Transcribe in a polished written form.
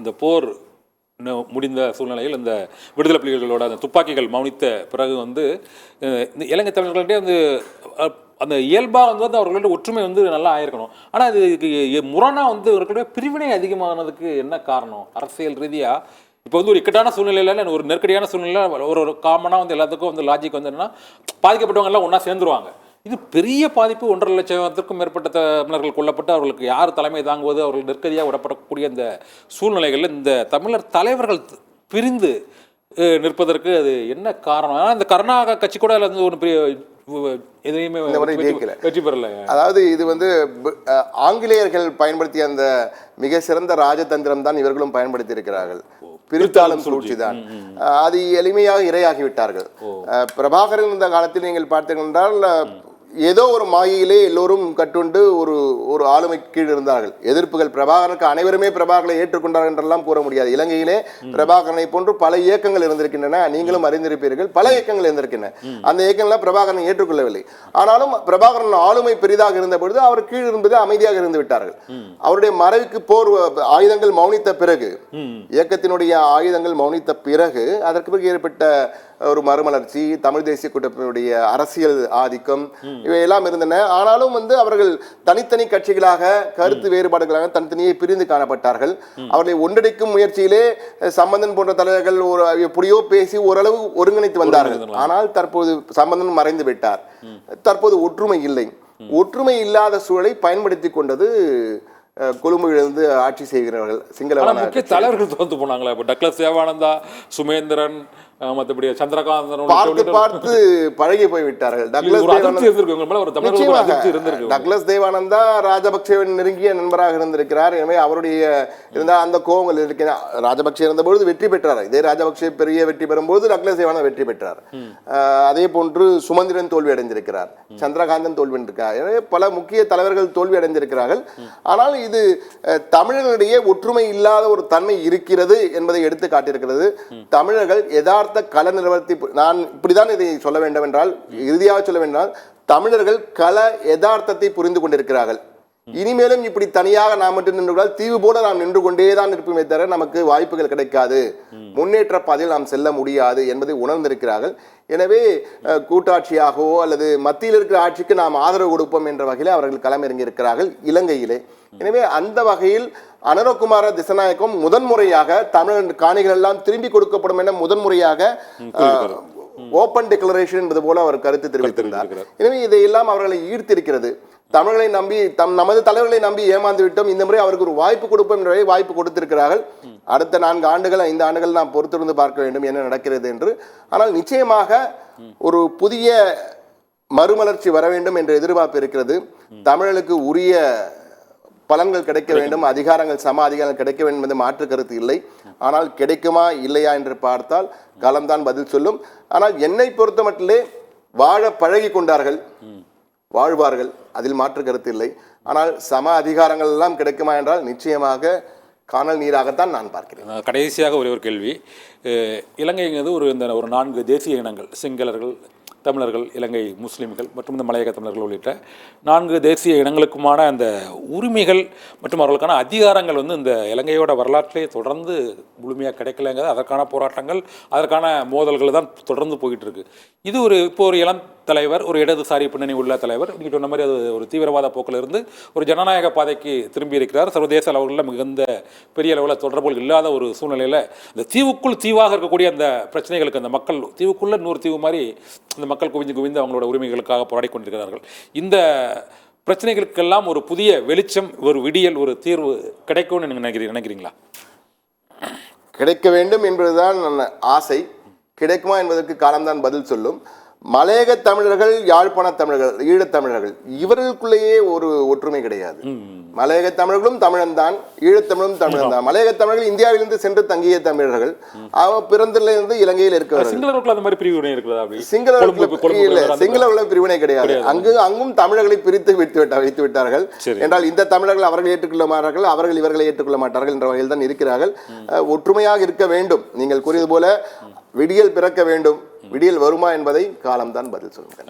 இந்த போர் முடிந்த சூழ்நிலையில் இந்த விடுதலை புலிகளோட அந்த துப்பாக்கிகள் மௌனித்த பிறகு வந்து இந்த இலங்கை தமிழர்களிடையே வந்து அந்த இயல்பாக வந்து அவர்களுடைய ஒற்றுமை வந்து நல்லா ஆயிருக்கணும். ஆனால் அது முரணாக வந்து அவர்களுடைய பிரிவினை அதிகமானதுக்கு என்ன காரணம்? அரசியல் ரீதியாக இப்போ வந்து ஒரு இக்கட்டான சூழ்நிலையில் ஒரு நெருக்கடியான சூழ்நிலையில் ஒரு காமனாக வந்து எல்லாத்துக்கும் வந்து லாஜிக் வந்து என்னன்னா பாதிக்கப்பட்டவங்க எல்லாம் ஒன்றா சேர்ந்துருவாங்க. இது பெரிய பாதிப்பு. 1.5 லட்சத்திற்கும் மேற்பட்ட தமிழர்கள் கொல்லப்பட்டு அவர்களுக்கு யார் தலைமை தாங்குவது, அவர்கள் நெருக்கடியாக விடப்படக்கூடிய இந்த சூழ்நிலைகளில் இந்த தமிழர் தலைவர்கள் பிரிந்து நிற்பதற்கு அது என்ன காரணம்? ஆனால் இந்த கருணாக கட்சி கூட வந்து ஒரு பெரிய எதையுமே வெற்றி பெறல. அதாவது இது வந்து ஆங்கிலேயர்கள் பயன்படுத்திய அந்த மிக சிறந்த ராஜதந்திரம் தான் இவர்களும் பயன்படுத்தி இருக்கிறார்கள். பிரித்தாளும் சூழ்ச்சி தான். அது எளிமையாக இரையாகிவிட்டார்கள். பிரபாகரன் இந்த காலத்தில் நீங்கள் பார்த்தீர்கள் என்றால் ஏதோ ஒரு மாயிலே எல்லோரும் கட்டுண்டு ஒரு ஆளுமை கீழ் இருந்தார்கள். எதிர்ப்புகள் பிரபாகரனுக்கு அனைவருமே பிரபாகரனை ஏற்றுக்கொண்டார்கள் என்றெல்லாம் கூற முடியாது. இலங்கையிலே பிரபாகரனை போன்று பல இயக்கங்கள் இருந்திருக்கின்றன. நீங்களும் அறிந்திருப்பீர்கள். பல இயக்கங்கள் இருந்திருக்கின்றன. அந்த இயக்கங்கள்லாம் பிரபாகரனை ஏற்றுக்கொள்ளவில்லை. ஆனாலும் பிரபாகரன் ஆளுமை பெரிதாக இருந்த பொழுது அவர் கீழ் இருந்தது அமைதியாக இருந்து விட்டார்கள். அவருடைய மறைவுக்கு போர் ஆயுதங்கள் மௌனித்த பிறகு, இயக்கத்தினுடைய ஆயுதங்கள் மௌனித்த பிறகு அதற்கு பிறகு ஏற்பட்ட ஒரு மறுமலர்ச்சி, தமிழ் தேசிய கூட்டமைப்புடைய அரசியல் ஆதிக்கம் இவையெல்லாம் இருந்தன. ஆனாலும் வந்து அவர்கள் தனித்தனி கட்சிகளாக, கருத்து வேறுபாடுகளாக தனித்தனியே பிரிந்து காணப்பட்டார்கள். அவர்களை ஒன்றிணைக்கும் முயற்சியிலே சம்பந்தன் போன்ற தலைவர்கள் ஒரு எப்படியோ பேசி ஓரளவு ஒருங்கிணைத்து வந்தார்கள். ஆனால் தற்போது சம்பந்தன் மறைந்து விட்டார். தற்போது ஒற்றுமை இல்லை. ஒற்றுமை இல்லாத சூழலை பயன்படுத்தி கொண்டது கொழும்பிலிருந்து ஆட்சி செய்கிறவர்கள் சிங்கள முக்கிய தலைவர்கள் தோத்து போனாங்களா? இப்போ டக்ளஸ் தேவானந்தா, சுமேந்திரன், மற்றபடி சந்திரகாந்தன் பார்த்து பழகி போய்விட்டார்கள். டக்ளஸ் தேவானந்தா ராஜபக்சேவின் நெருங்கிய நண்பராக இருந்திருக்கிறார். எனவே அவருடைய இருந்தால் அந்த கோபங்கள் இருக்கிற ராஜபக்சே இருந்தபோது வெற்றி பெற்றார். இதே ராஜபக்சே பெரிய வெற்றி பெறும்போது டக்ளஸ் தேவானந்தா வெற்றி பெற்றார். அதே போன்று சுமந்திரன் தோல்வி அடைந்திருக்கிறார். சந்திரகாந்தன் தோல்வி அடைந்திருக்கிறார். எனவே பல முக்கிய தலைவர்கள் தோல்வி அடைந்திருக்கிறார்கள். ஆனால் இது தமிழர்களிடையே ஒற்றுமை இல்லாத ஒரு தன்மை இருக்கிறது என்பதை எடுத்து காட்டியிருக்கிறது. தமிழர்கள் யதார்த்த கள நிலவரத்தை நான் இப்படிதான் இதை சொல்ல வேண்டும் என்றால், இறுதியாக சொல்ல வேண்டால், தமிழர்கள் கள யதார்த்தத்தை புரிந்து கொண்டிருக்கிறார்கள். இனிமேலும் இப்படி தனியாக நாம் மட்டும் நின்றுவிட்டால் தீவு போல நாம் நின்று கொண்டேதான் இருப்போமே தவிர நமக்கு வாய்ப்புகள் கிடைக்காது, முன்னேற்ற பாதையில் நாம் செல்ல முடியாது என்பதை உணர்ந்திருக்கிறார்கள். எனவே கூட்டாட்சியாகவோ அல்லது மத்தியில் இருக்கிற ஆட்சிக்கு நாம் ஆதரவு கொடுப்போம் என்ற வகையில் அவர்கள் களமிறங்கி இருக்கிறார்கள் இலங்கையிலே. எனவே அந்த வகையில் அனுரகுமார திசநாயகம் முதன்முறையாக தமிழ் காணிகள் எல்லாம் திரும்பி கொடுக்கப்படும் என முதன்முறையாக ஓபன் டிக்ளரேஷன் என்பது போல அவர் கருத்து தெரிவித்திருந்தார். எனவே இதையெல்லாம் அவர்களை ஈர்த்திருக்கிறது. தமிழர்களை நம்பி நமது தலைவர்களை நம்பி ஏமாந்து விட்டோம், இந்த முறை அவருக்கு ஒரு வாய்ப்பு கொடுப்போம் என்ற வாய்ப்பு கொடுத்திருக்கிறார்கள். அடுத்த 4 ஆண்டுகள் 5 ஆண்டுகள் நாம் பொறுத்திருந்து பார்க்க வேண்டும் என்ன நடக்கிறது என்று. ஆனால் நிச்சயமாக ஒரு புதிய மறுமலர்ச்சி வர வேண்டும் என்ற எதிர்பார்ப்பு இருக்கிறது. தமிழர்களுக்கு உரிய பலன்கள் கிடைக்க வேண்டும், அதிகாரங்கள் சம அதிகாரங்கள் கிடைக்க வேண்டும் என்று மாற்று கருத்து இல்லை. ஆனால் கிடைக்குமா இல்லையா என்று பார்த்தால் காலம்தான் பதில் சொல்லும். ஆனால் என்னை பொறுத்த மட்டிலே வாழ பழகி கொண்டார்கள், வாழ்வார்கள், அதில் மாற்று கருத்து இல்லை. ஆனால் சம அதிகாரங்கள் எல்லாம் கிடைக்குமா என்றால் நிச்சயமாக காணல் நீராகத்தான் நான் பார்க்கிறேன். கடைசியாக ஒரே ஒரு கேள்வி. இலங்கைங்கிறது ஒரு 4 தேசிய இனங்கள், சிங்களர்கள், தமிழர்கள், இலங்கை முஸ்லீம்கள் மற்றும் இந்த மலையக தமிழர்கள் உள்ளிட்ட 4 தேசிய இனங்களுக்குமான அந்த உரிமைகள் மற்றும் அவர்களுக்கான அதிகாரங்கள் வந்து இந்த இலங்கையோட வரலாற்றிலே தொடர்ந்து முழுமையாக கிடைக்கலங்கிறது. அதற்கான போராட்டங்கள், அதற்கான மோதல்கள் தான் தொடர்ந்து போயிட்டு இருக்கு. இது இப்போ ஒரு இளம் தலைவர், ஒரு இடதுசாரி பின்னணி உள்ள தலைவர், நீங்கள் சொன்ன மாதிரி அது ஒரு தீவிரவாத போக்கில் இருந்து ஒரு ஜனநாயக பாதைக்கு திரும்பி இருக்கிறார். சர்வதேச அளவில் மிகுந்த பெரிய அளவில் தொடர்புகள் இல்லாத ஒரு சூழ்நிலையில் இந்த தீவுக்குள் தீவாக இருக்கக்கூடிய அந்த பிரச்சனைகளுக்கு அந்த மக்கள் தீவுக்குள்ள 100 தீவு மாதிரி அந்த மக்கள் குவிந்து அவங்களோட உரிமைகளுக்காக போராடி கொண்டிருக்கிறார்கள். இந்த பிரச்சனைகளுக்கெல்லாம் ஒரு புதிய வெளிச்சம், ஒரு விடியல், ஒரு தீர்வு கிடைக்கும்னு நீங்கள் நினைக்கிறீங்களா? கிடைக்க வேண்டும் என்பதுதான் ஆசை. கிடைக்குமா என்பதற்கு காலம்தான் பதில் சொல்லும். மலையக தமிழர்கள், யாழ்ப்பாண தமிழர்கள், ஈழத்தமிழர்கள் இவர்களுக்குள்ளேயே ஒரு ஒற்றுமை கிடையாது. மலையக தமிழர்களும் தமிழன் தான், ஈழத்தமிழும் தமிழன் தான். மலையக தமிழர்கள் இந்தியாவிலிருந்து சென்று தங்கிய தமிழர்கள், அவன் பிறந்திலிருந்து இலங்கையில் இருக்கிறார்கள். சிங்கள பிரிவினை கிடையாது. அங்கும் தமிழர்களை பிரித்து வைத்து விட்டார்கள் என்றால் இந்த தமிழர்கள் அவர்கள் ஏற்றுக்கொள்ள மாட்டார்கள், அவர்கள் இவர்களை ஏற்றுக்கொள்ள மாட்டார்கள் என்ற வகையில் தான் இருக்கிறார்கள். ஒற்றுமையாக இருக்க வேண்டும். நீங்கள் கூறியது போல விடியல் பிறக்க வேண்டும். விடியல் வருமா என்பதை காலம்தான் பதில் சொல்லுங்கள்.